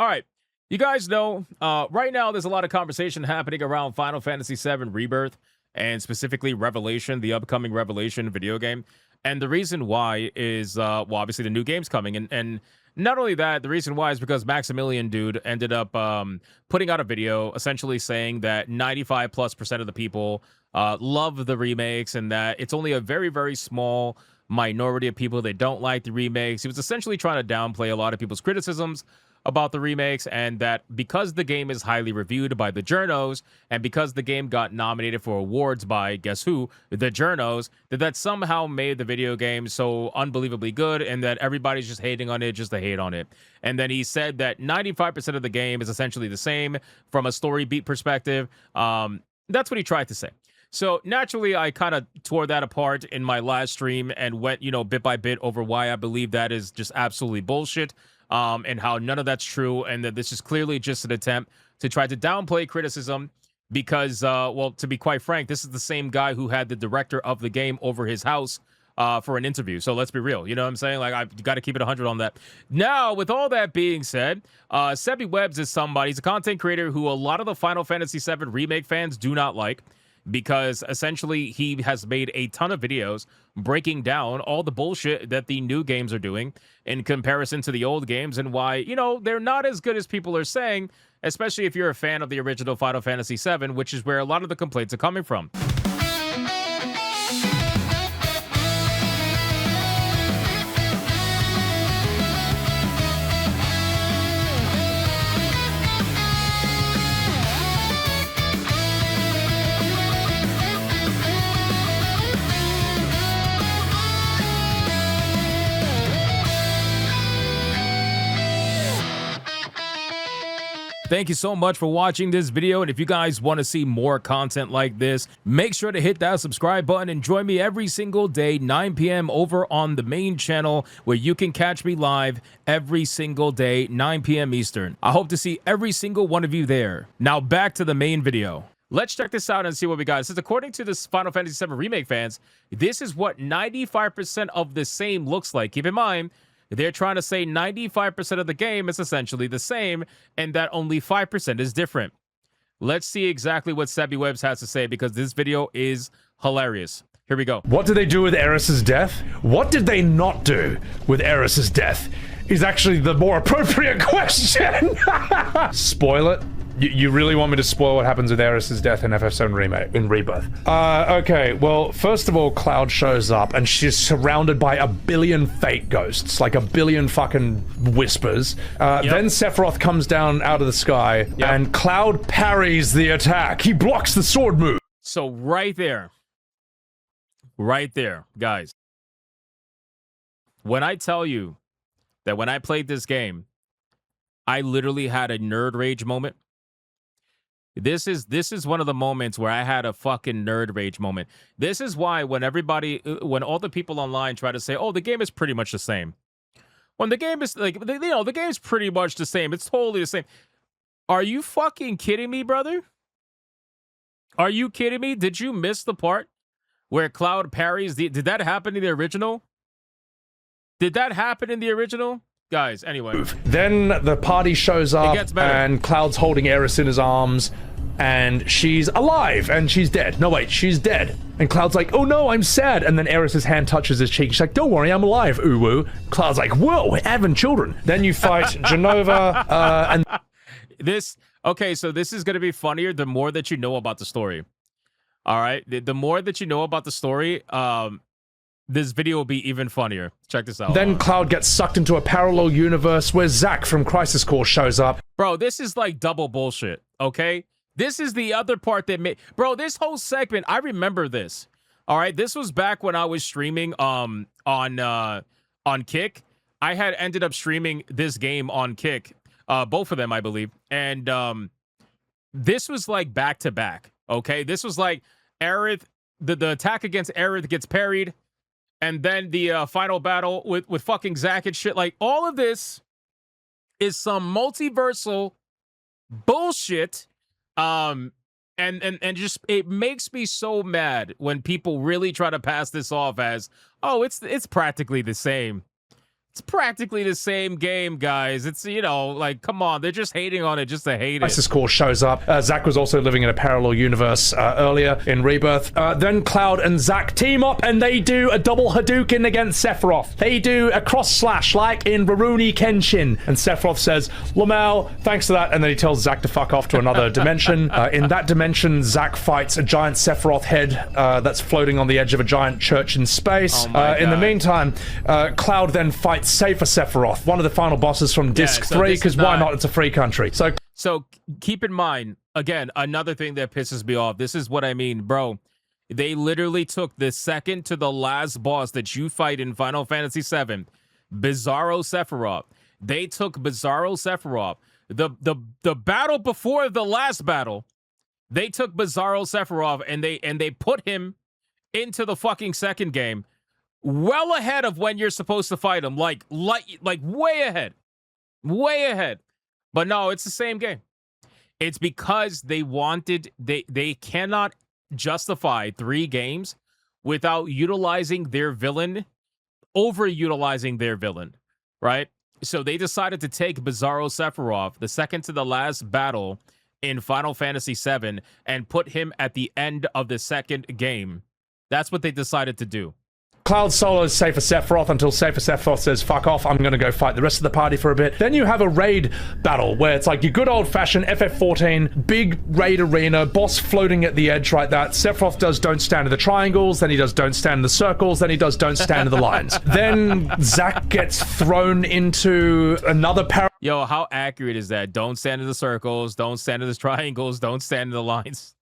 All right. You guys know, right now there's a lot of conversation happening around Final Fantasy VII Rebirth and specifically Revelation, the upcoming Revelation video game. And the reason why is, well, obviously the new game's coming. And not only that, the reason why is because Maximilian dude ended up putting out a video essentially saying that 95+% of the people love the remakes and that it's only a very, very small minority of people that don't like the remakes. He was essentially trying to downplay a lot of people's criticisms about the remakes, and that because the game is highly reviewed by the journos, and because the game got nominated for awards by, guess who, the journos, that somehow made the video game so unbelievably good, and that everybody's just hating on it just to hate on it. And then he said that 95% of the game is essentially the same from a story beat perspective. That's what he tried to say. So naturally, I kind of tore that apart in my last stream and went, bit by bit over why I believe that is just absolutely bullshit. And how none of that's true, and that this is clearly just an attempt to try to downplay criticism because, well, to be quite frank, this is the same guy who had the director of the game over his house for an interview. So let's be real. You know what I'm saying? Like, I've got to keep it 100 on that. Now, with all that being said, Sebi Webbs is somebody. He's a content creator who a lot of the Final Fantasy VII Remake fans do not like, because essentially he has made a ton of videos breaking down all the bullshit that the new games are doing in comparison to the old games and why, they're not as good as people are saying, especially if you're a fan of the original Final Fantasy VII, which is where a lot of the complaints are coming from. Thank you so much for watching this video, and if you guys want to see more content like this, make sure to hit that subscribe button and join me every single day, 9 p.m. over on the main channel, where you can catch me live every single day, 9 p.m. Eastern. I hope to see every single one of you there. Now back to the main video. Let's check this out and see what we got. It says, according to this Final Fantasy VII Remake fans, this is what 95% of the same looks like. Keep in mind, they're trying to say 95% of the game is essentially the same and that only 5% is different. Let's see exactly what Sebi Webbs has to say, because this video is hilarious. Here we go. What did they do with Eris's death? What did they not do with Eris's death is actually the more appropriate question. Spoil it. You really want me to spoil what happens with Eris's death in FF7 Remake, in Rebirth? Okay, well, first of all, Cloud shows up, and she's surrounded by a billion fake ghosts, like a billion fucking whispers. Then Sephiroth comes down out of the sky, and Cloud parries the attack. He blocks the sword move. So right there, guys, when I tell you that when I played this game, I literally had a nerd rage moment. This is one of the moments where I had a fucking nerd rage moment. This is why when all the people online try to say, oh, the game is pretty much the same. When the game is like, the game's pretty much the same. It's totally the same. Are you fucking kidding me, brother? Are you kidding me? Did you miss the part where Cloud parries did that happen in the original? Did that happen in the original? Guys, anyway. Then the party shows up, and Cloud's holding Eris in his arms, and she's alive, and she's dead. No, wait, she's dead. And Cloud's like, oh no, I'm sad. And then Eris's hand touches his cheek. She's like, don't worry, I'm alive, uwu. Cloud's like, whoa, we're having children. Then you fight Genova, and... Okay, so this is going to be funnier the more that you know about the story. All right? The more that you know about the story, this video will be even funnier. Check this out. Then Cloud gets sucked into a parallel universe where Zack from Crisis Core shows up. Bro, this is like double bullshit, okay? This is the other part that made... Bro, this whole segment, I remember this. All right? This was back when I was streaming on Kick. I had ended up streaming this game on Kick. Both of them, I believe. And this was like back-to-back, okay? This was like Aerith... The attack against Aerith gets parried. And then the final battle with fucking Zack and shit. Like, all of this is some multiversal bullshit. And just, it makes me so mad when people really try to pass this off as, oh, it's practically the same. It's practically the same game, guys. It's, you know, like, come on. They're just hating on it just to hate it. Crisis Core shows up. Zack was also living in a parallel universe earlier in Rebirth. Then Cloud and Zack team up and they do a double Hadouken against Sephiroth. They do a cross slash like in Rurouni Kenshin. And Sephiroth says, Lamau, thanks for that. And then he tells Zack to fuck off to another dimension. In that dimension, Zack fights a giant Sephiroth head that's floating on the edge of a giant church in space. In the meantime, Cloud then fights Safer Sephiroth, one of the final bosses from Disc 3, because why not? It's a free country. So keep in mind, again, another thing that pisses me off. This is what I mean, bro. They literally took the second to the last boss that you fight in Final Fantasy VII, Bizarro Sephiroth. They took Bizarro Sephiroth. The battle before the last battle, they took Bizarro Sephiroth and they put him into the fucking second game. Well ahead of when you're supposed to fight him, like way ahead. But no, it's the same game. It's because they cannot justify 3 games without utilizing their villain, overutilizing their villain, right? So they decided to take Bizarro Sephiroth, the second to the last battle in Final Fantasy VII, and put him at the end of the second game. That's what they decided to do. Cloud solos Safer Sephiroth until Safer Sephiroth says, fuck off, I'm gonna go fight the rest of the party for a bit. Then you have a raid battle where it's like your good old-fashioned FF14, big raid arena, boss floating at the edge like that. Sephiroth does don't stand in the triangles, then he does don't stand in the circles, then he does don't stand in the lines. Then Zack gets thrown into another Yo, how accurate is that? Don't stand in the circles, don't stand in the triangles, don't stand in the lines.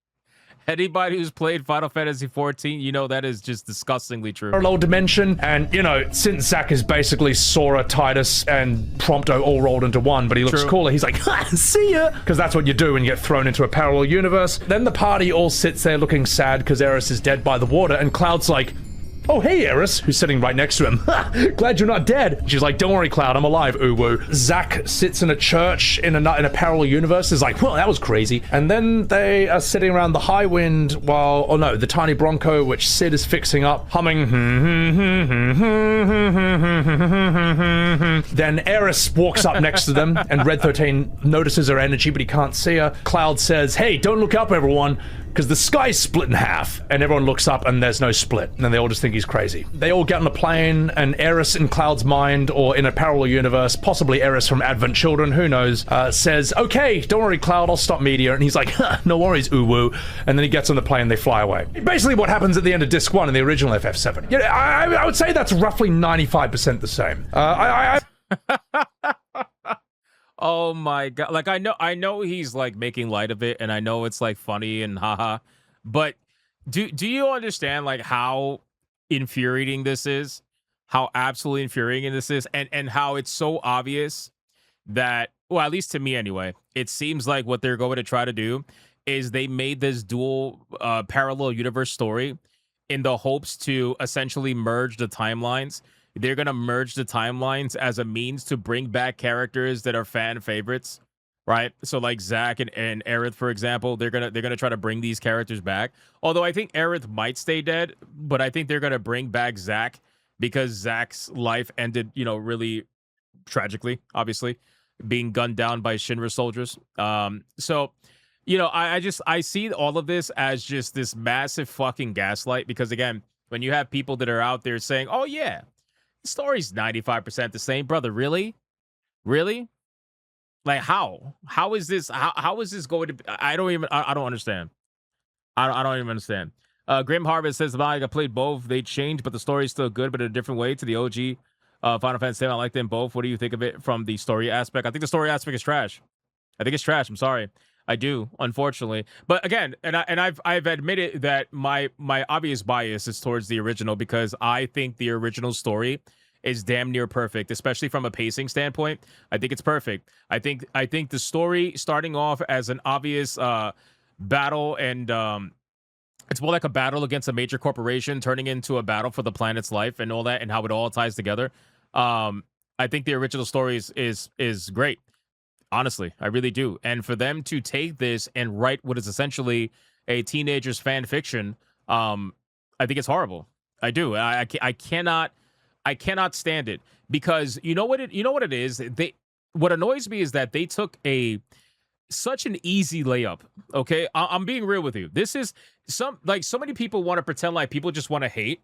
Anybody who's played Final Fantasy XIV, you know that is just disgustingly true. Parallel dimension, and you know, since Zack is basically Sora, Titus, and Prompto all rolled into one, but he looks cooler, he's like, ha, see ya! Because that's what you do when you get thrown into a parallel universe. Then the party all sits there looking sad because Aeris is dead by the water, and Cloud's like, oh, hey, Aeris, who's sitting right next to him. Glad you're not dead. She's like, don't worry, Cloud, I'm alive, ooh-woo. Zack sits in a church in a parallel universe, is like, well, that was crazy. And then they are sitting around the High Wind while, oh no, the Tiny Bronco, which Sid is fixing up, humming. Then Aeris walks up next to them, and Red 13 notices her energy, but he can't see her. Cloud says, hey, don't look up, everyone, because the sky's split in half, and everyone looks up and there's no split, and then they all just think he's crazy. They all get on a plane, and Aeris in Cloud's mind, or in a parallel universe, possibly Aeris from Advent Children, who knows, says, okay, don't worry, Cloud, I'll stop Meteor, and he's like, no worries, ooh-woo, and then he gets on the plane, they fly away. Basically what happens at the end of Disc 1 in the original FF7. Yeah, I would say that's roughly 95% the same. Oh my god! Like I know he's like making light of it, and I know it's like funny and haha, but do you understand like how infuriating this is? How absolutely infuriating this is, and how it's so obvious that, well, at least to me anyway, it seems like what they're going to try to do is they made this dual parallel universe story in the hopes to essentially merge the timelines. They're going to merge the timelines as a means to bring back characters that are fan favorites, right? So like Zack and Aerith, for example, they're going to try to bring these characters back. Although I think Aerith might stay dead, but I think they're going to bring back Zack because Zack's life ended, you know, really tragically, obviously, being gunned down by Shinra soldiers. So, you know, I see all of this as just this massive fucking gaslight because, again, when you have people that are out there saying, oh, yeah, the story's 95% the same, brother. Really? Like how? How is this? How is this going to be? I don't understand. I don't even understand. Grim Harvest says, I played both. They changed, but the story's still good, but in a different way to the OG Final Fantasy 7. I like them both. What do you think of it from the story aspect? I think the story aspect is trash. I think it's trash. I'm sorry. I do, unfortunately. But again, I've admitted that my obvious bias is towards the original because I think the original story is damn near perfect, especially from a pacing standpoint. I think it's perfect. I think the story starting off as an obvious battle and it's more like a battle against a major corporation turning into a battle for the planet's life and all that and how it all ties together. I think the original story is great. Honestly, I really do. And for them to take this and write what is essentially a teenager's fan fiction, I think it's horrible. I do. I cannot I cannot stand it because you know what it is. What annoys me is that they took such an easy layup. Okay, I'm being real with you. This is so many people want to pretend like people just want to hate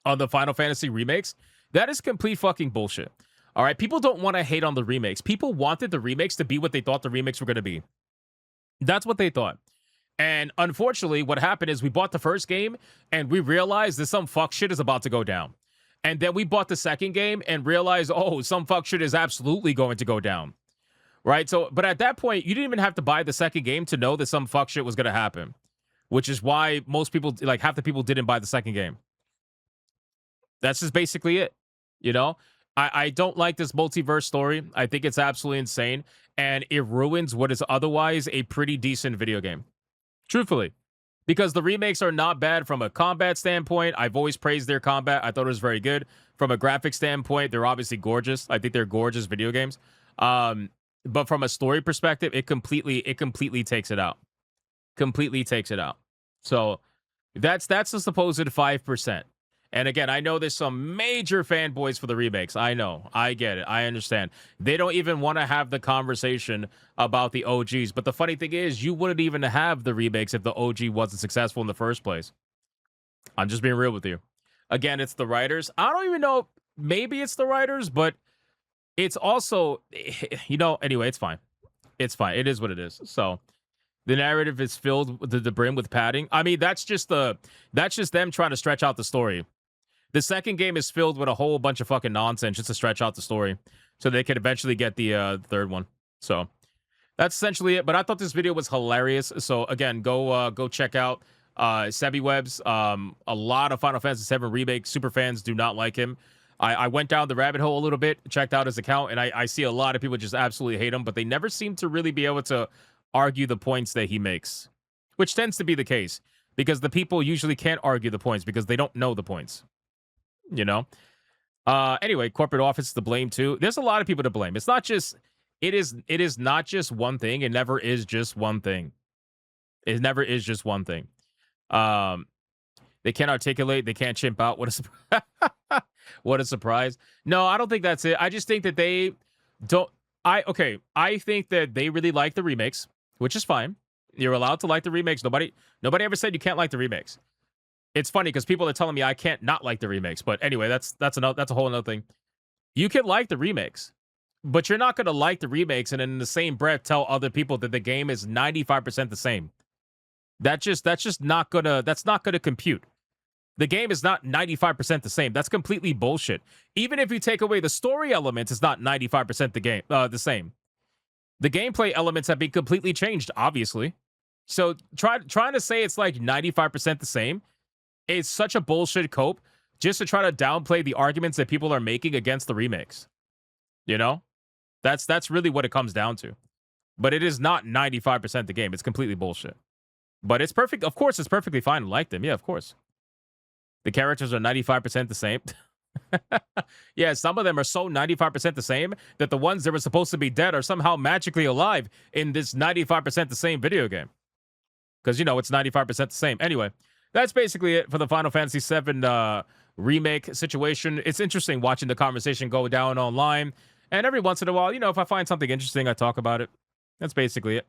on the Final Fantasy remakes. That is complete fucking bullshit. All right, people don't want to hate on the remakes. People wanted the remakes to be what they thought the remakes were going to be. That's what they thought. And unfortunately, what happened is we bought the first game and we realized that some fuck shit is about to go down. And then we bought the second game and realized, oh, some fuck shit is absolutely going to go down. Right? So, but at that point, you didn't even have to buy the second game to know that some fuck shit was going to happen, which is why most people, like half the people, didn't buy the second game. That's just basically it. You know, I don't like this multiverse story. I think it's absolutely insane. And it ruins what is otherwise a pretty decent video game. Truthfully. Because the remakes are not bad from a combat standpoint. I've always praised their combat. I thought it was very good. From a graphic standpoint, they're obviously gorgeous. I think they're gorgeous video games. But from a story perspective, it completely takes it out. Completely takes it out. So that's the supposed 5%. And again, I know there's some major fanboys for the remakes. I know. I get it. I understand. They don't even want to have the conversation about the OGs. But the funny thing is, you wouldn't even have the remakes if the OG wasn't successful in the first place. I'm just being real with you. Again, it's the writers. I don't even know. Maybe it's the writers, but it's also, anyway, it's fine. It's fine. It is what it is. So the narrative is filled with the brim with padding. I mean, that's just them trying to stretch out the story. The second game is filled with a whole bunch of fucking nonsense just to stretch out the story so they could eventually get the third one. So that's essentially it. But I thought this video was hilarious. So again, go check out Sebiwebs. A lot of Final Fantasy VII Remake super fans do not like him. I went down the rabbit hole a little bit, checked out his account, and I see a lot of people just absolutely hate him, but they never seem to really be able to argue the points that he makes, which tends to be the case because the people usually can't argue the points because they don't know the points. You know? Anyway, corporate office to blame too. There's a lot of people to blame. It is not just one thing. It never is just one thing. It never is just one thing. They can't articulate, they can't chimp out. What a surprise. No, I don't think that's it. I just think that they don't I think that they really like the remakes, which is fine. You're allowed to like the remakes. Nobody ever said you can't like the remakes. It's funny because people are telling me I can't not like the remakes. But anyway, that's a whole other thing. You can like the remakes, but you're not going to like the remakes and in the same breath tell other people that the game is 95% the same. That's not gonna compute. The game is not 95% the same. That's completely bullshit. Even if you take away the story elements, it's not 95% the same. The gameplay elements have been completely changed, obviously. So trying to say it's like 95% the same, it's such a bullshit cope just to try to downplay the arguments that people are making against the remakes. You know? That's really what it comes down to. But it is not 95% the game. It's completely bullshit. But it's perfect. Of course, it's perfectly fine to like them. Yeah, of course. The characters are 95% the same. Yeah, some of them are so 95% the same that the ones that were supposed to be dead are somehow magically alive in this 95% the same video game. Because, it's 95% the same. Anyway, that's basically it for the Final Fantasy VII remake situation. It's interesting watching the conversation go down online. And every once in a while, if I find something interesting, I talk about it. That's basically it.